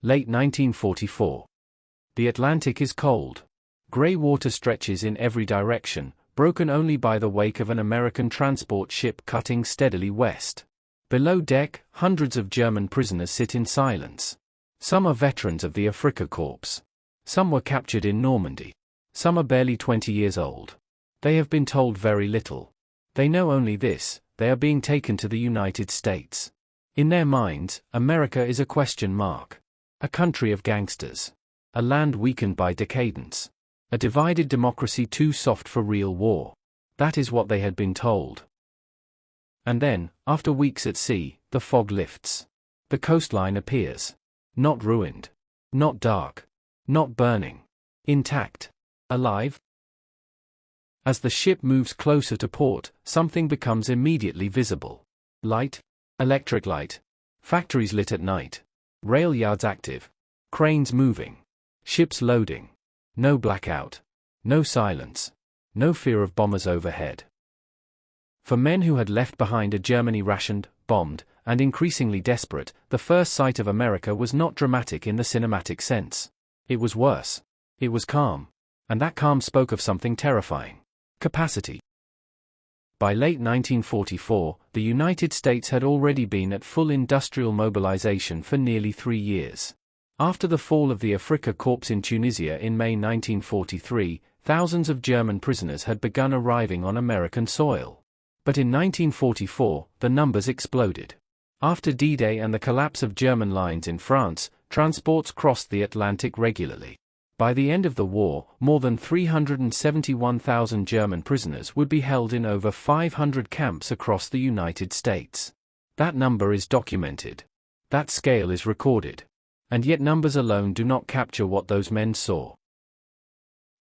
Late 1944. The Atlantic is cold. Gray water stretches in every direction, broken only by the wake of an American transport ship cutting steadily west. Below deck, hundreds of German prisoners sit in silence. Some are veterans of the Afrika Korps. Some were captured in Normandy. Some are barely 20 years old. They have been told very little. They know only this: they are being taken to the United States. In their minds, America is a question mark. A country of gangsters. A land weakened by decadence. A divided democracy too soft for real war. That is what they had been told. And then, after weeks at sea, the fog lifts. The coastline appears. Not ruined. Not dark. Not burning. Intact. Alive. As the ship moves closer to port, something becomes immediately visible. Light. Electric light. Factories lit at night. Rail yards active. Cranes moving. Ships loading. No blackout. No silence. No fear of bombers overhead. For men who had left behind a Germany rationed, bombed, and increasingly desperate, the first sight of America was not dramatic in the cinematic sense. It was worse. It was calm. And that calm spoke of something terrifying. Capacity. By late 1944, the United States had already been at full industrial mobilization for nearly 3 years. After the fall of the Afrika Korps in Tunisia in May 1943, thousands of German prisoners had begun arriving on American soil. But in 1944, the numbers exploded. After D-Day and the collapse of German lines in France, transports crossed the Atlantic regularly. By the end of the war, more than 371,000 German prisoners would be held in over 500 camps across the United States. That number is documented. That scale is recorded. And yet numbers alone do not capture what those men saw.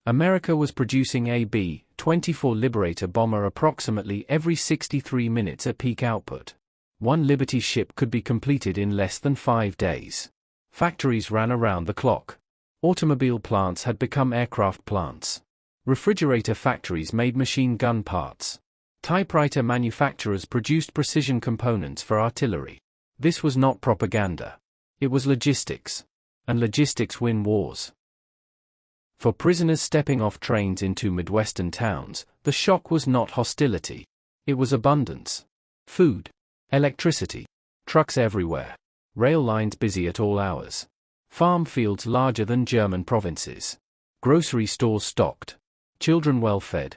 America was producing a B-24 Liberator bomber approximately every 63 minutes at peak output. One Liberty ship could be completed in less than 5 days. Factories ran around the clock. Automobile plants had become aircraft plants. Refrigerator factories made machine gun parts. Typewriter manufacturers produced precision components for artillery. This was not propaganda. It was logistics. And logistics win wars. For prisoners stepping off trains into Midwestern towns, the shock was not hostility. It was abundance. Food. Electricity. Trucks everywhere. Rail lines busy at all hours. Farm fields larger than German provinces. Grocery stores stocked. Children well fed.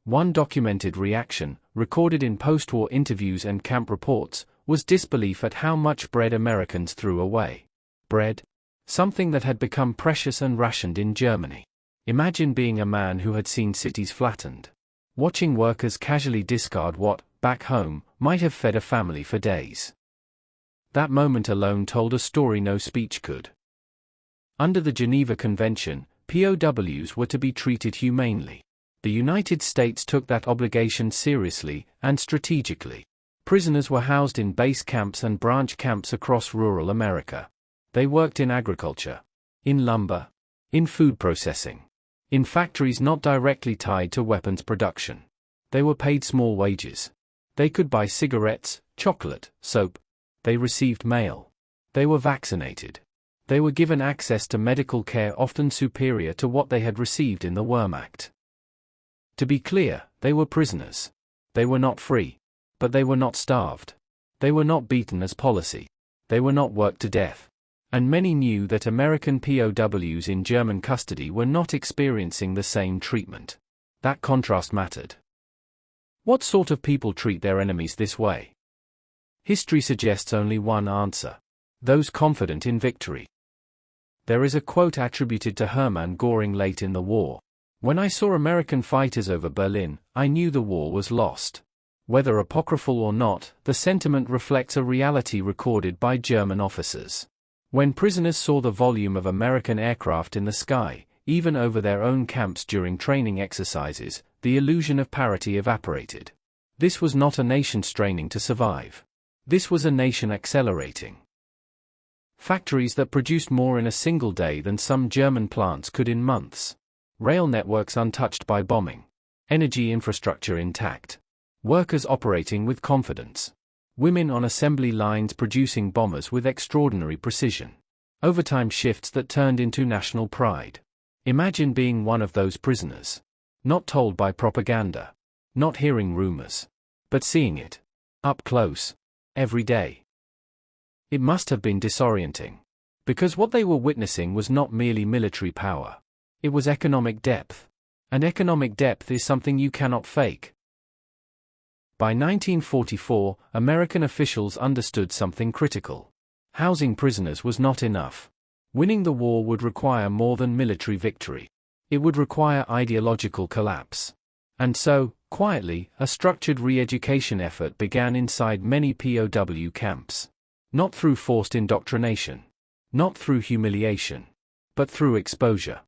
One documented reaction, recorded in post-war interviews and camp reports, was disbelief at how much bread Americans threw away. Bread? Something that had become precious and rationed in Germany. Imagine being a man who had seen cities flattened. Watching workers casually discard what, back home, might have fed a family for days. That moment alone told a story no speech could. Under the Geneva Convention, POWs were to be treated humanely. The United States took that obligation seriously and strategically. Prisoners were housed in base camps and branch camps across rural America. They worked in agriculture, in lumber, in food processing, in factories not directly tied to weapons production. They were paid small wages. They could buy cigarettes, chocolate, soap. They received mail. They were vaccinated. They were given access to medical care often superior to what they had received in the Wehrmacht. To be clear, they were prisoners. They were not free. But they were not starved. They were not beaten as policy. They were not worked to death. And many knew that American POWs in German custody were not experiencing the same treatment. That contrast mattered. What sort of people treat their enemies this way? History suggests only one answer. Those confident in victory. There is a quote attributed to Hermann Göring late in the war. "When I saw American fighters over Berlin, I knew the war was lost." Whether apocryphal or not, the sentiment reflects a reality recorded by German officers. When prisoners saw the volume of American aircraft in the sky, even over their own camps during training exercises, the illusion of parity evaporated. This was not a nation straining to survive. This was a nation accelerating. Factories that produced more in a single day than some German plants could in months. Rail networks untouched by bombing. Energy infrastructure intact. Workers operating with confidence. Women on assembly lines producing bombers with extraordinary precision. Overtime shifts that turned into national pride. Imagine being one of those prisoners. Not told by propaganda. Not hearing rumors. But seeing it. Up close. Every day. It must have been disorienting. Because what they were witnessing was not merely military power. It was economic depth. And economic depth is something you cannot fake. By 1944, American officials understood something critical. Housing prisoners was not enough. Winning the war would require more than military victory. It would require ideological collapse. And so, quietly, a structured re-education effort began inside many POW camps. Not through forced indoctrination. Not through humiliation. But through exposure.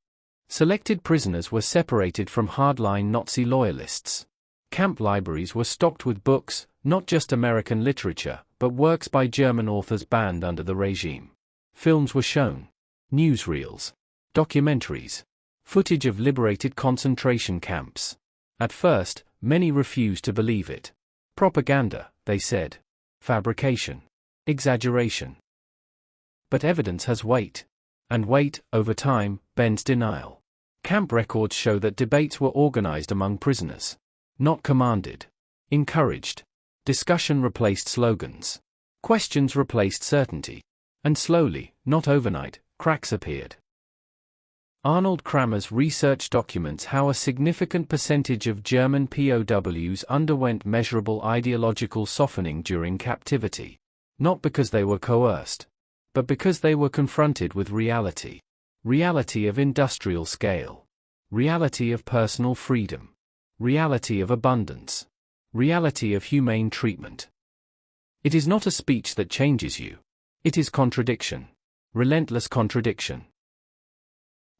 Selected prisoners were separated from hardline Nazi loyalists. Camp libraries were stocked with books, not just American literature, but works by German authors banned under the regime. Films were shown. Newsreels. Documentaries. Footage of liberated concentration camps. At first, many refused to believe it. Propaganda, they said. Fabrication. Exaggeration. But evidence has weight. And weight, over time, bends denial. Camp records show that debates were organized among prisoners. Not commanded. Encouraged. Discussion replaced slogans. Questions replaced certainty. And slowly, not overnight, cracks appeared. Arnold Kramer's research documents how a significant percentage of German POWs underwent measurable ideological softening during captivity. Not because they were coerced. But because they were confronted with reality. Reality of industrial scale. Reality of personal freedom. Reality of abundance. Reality of humane treatment. It is not a speech that changes you. It is contradiction. Relentless contradiction.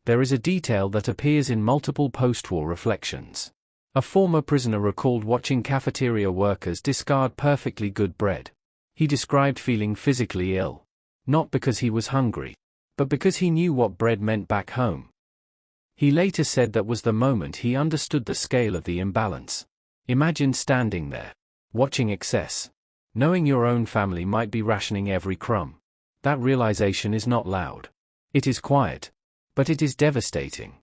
There is a detail that appears in multiple post-war reflections. A former prisoner recalled watching cafeteria workers discard perfectly good bread. He described feeling physically ill. Not because he was hungry, but because he knew what bread meant back home. He later said that was the moment he understood the scale of the imbalance. Imagine standing there, watching excess, knowing your own family might be rationing every crumb. That realization is not loud. It is quiet. But it is devastating.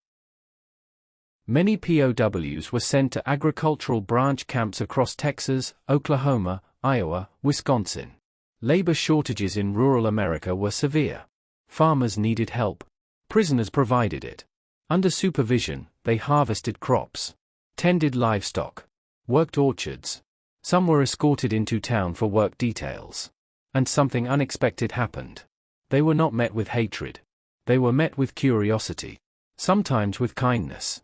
Many POWs were sent to agricultural branch camps across Texas, Oklahoma, Iowa, Wisconsin. Labor shortages in rural America were severe. Farmers needed help. Prisoners provided it. Under supervision, they harvested crops, tended livestock, worked orchards. Some were escorted into town for work details. And something unexpected happened. They were not met with hatred. They were met with curiosity. Sometimes with kindness.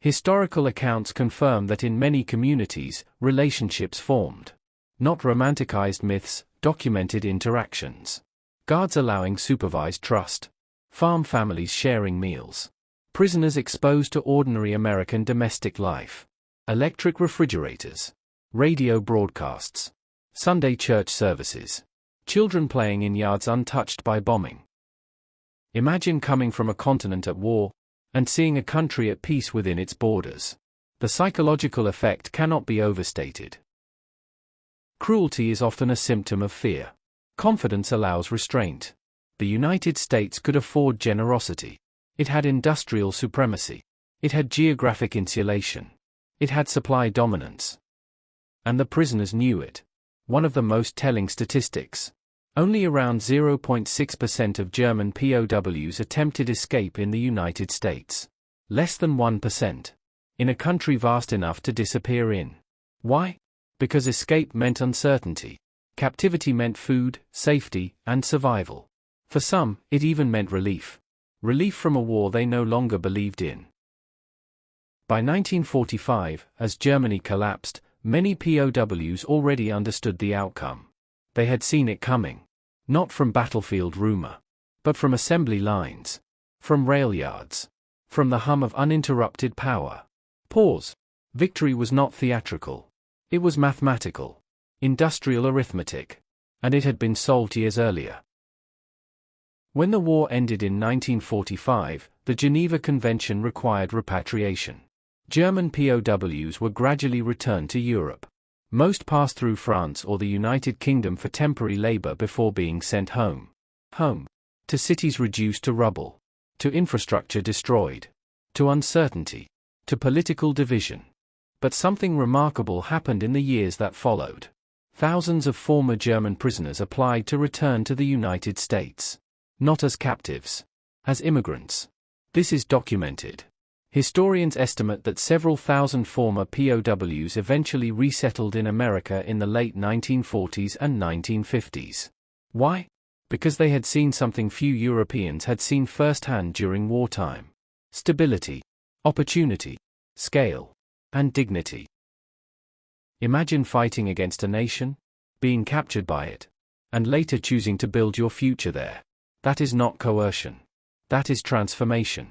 Historical accounts confirm that in many communities, relationships formed. Not romanticized myths, documented interactions. Guards allowing supervised trust. Farm families sharing meals. Prisoners exposed to ordinary American domestic life. Electric refrigerators. Radio broadcasts. Sunday church services. Children playing in yards untouched by bombing. Imagine coming from a continent at war, and seeing a country at peace within its borders. The psychological effect cannot be overstated. Cruelty is often a symptom of fear. Confidence allows restraint. The United States could afford generosity. It had industrial supremacy. It had geographic insulation. It had supply dominance. And the prisoners knew it. One of the most telling statistics. Only around 0.6% of German POWs attempted escape in the United States. Less than 1%. In a country vast enough to disappear in. Why? Because escape meant uncertainty. Captivity meant food, safety, and survival. For some, it even meant relief. Relief from a war they no longer believed in. By 1945, as Germany collapsed, many POWs already understood the outcome. They had seen it coming. Not from battlefield rumor. But from assembly lines. From rail yards. From the hum of uninterrupted power. Pause. Victory was not theatrical. It was mathematical. Industrial arithmetic. And it had been solved years earlier. When the war ended in 1945, the Geneva Convention required repatriation. German POWs were gradually returned to Europe. Most passed through France or the United Kingdom for temporary labor before being sent home. To to cities reduced to rubble, to infrastructure destroyed, to uncertainty, to political division. But something remarkable happened in the years that followed. Thousands of former German prisoners applied to return to the United States. Not as captives, as immigrants. This is documented. Historians estimate that several thousand former POWs eventually resettled in America in the late 1940s and 1950s. Why? Because they had seen something few Europeans had seen firsthand during wartime: stability, opportunity, scale, and dignity. Imagine fighting against a nation, being captured by it, and later choosing to build your future there. That is not coercion. That is transformation.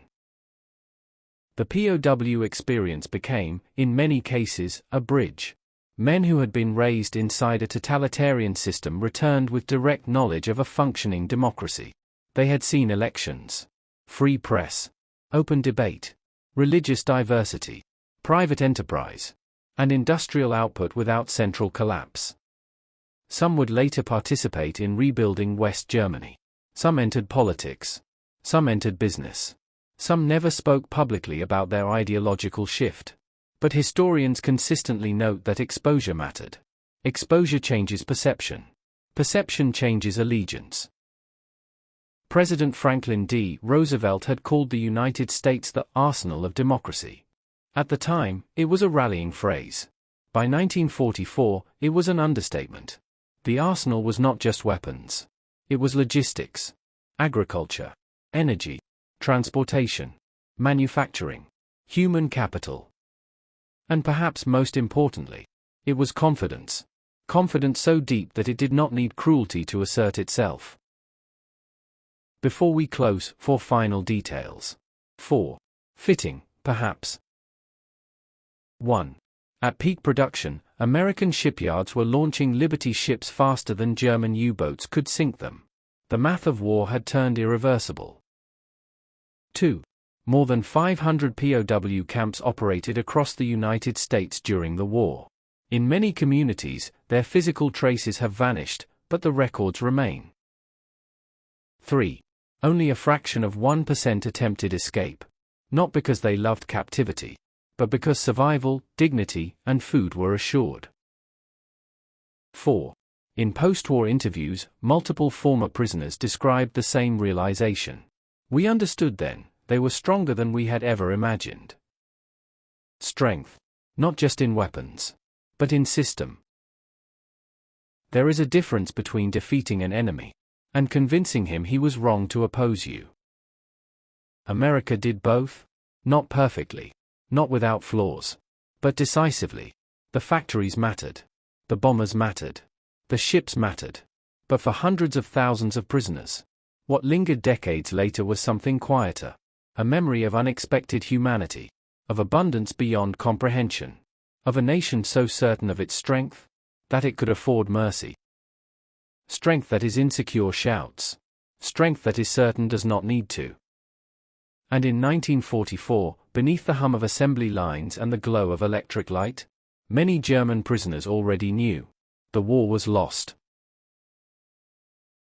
The POW experience became, in many cases, a bridge. Men who had been raised inside a totalitarian system returned with direct knowledge of a functioning democracy. They had seen elections, free press, open debate, religious diversity, private enterprise, and industrial output without central collapse. Some would later participate in rebuilding West Germany. Some entered politics. Some entered business. Some never spoke publicly about their ideological shift. But historians consistently note that exposure mattered. Exposure changes perception. Perception changes allegiance. President Franklin D. Roosevelt had called the United States the arsenal of democracy. At the time, it was a rallying phrase. By 1944, it was an understatement. The arsenal was not just weapons. It was logistics, agriculture, energy, transportation, manufacturing, human capital. And perhaps most importantly, it was confidence. Confidence so deep that it did not need cruelty to assert itself. Before we close, 4 final details. 4. Fitting, perhaps. 1. At peak production, American shipyards were launching Liberty ships faster than German U-boats could sink them. The math of war had turned irreversible. 2. More than 500 POW camps operated across the United States during the war. In many communities, their physical traces have vanished, but the records remain. 3. Only a fraction of 1% attempted escape. Not because they loved captivity, but because survival, dignity, and food were assured. 4. In post-war interviews, multiple former prisoners described the same realization. We understood then, they were stronger than we had ever imagined. Strength. Not just in weapons, but in system. There is a difference between defeating an enemy and convincing him he was wrong to oppose you. America did both? Not perfectly. Not without flaws. But decisively. The factories mattered. The bombers mattered. The ships mattered. But for hundreds of thousands of prisoners, what lingered decades later was something quieter. A memory of unexpected humanity. Of abundance beyond comprehension. Of a nation so certain of its strength that it could afford mercy. Strength that is insecure shouts. Strength that is certain does not need to. And in 1944, beneath the hum of assembly lines and the glow of electric light, many German prisoners already knew the war was lost.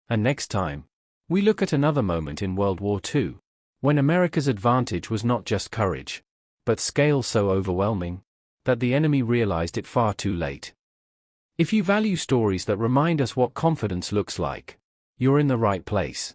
And next time, we look at another moment in World War II, when America's advantage was not just courage, but scale so overwhelming that the enemy realized it far too late. If you value stories that remind us what confidence looks like, you're in the right place.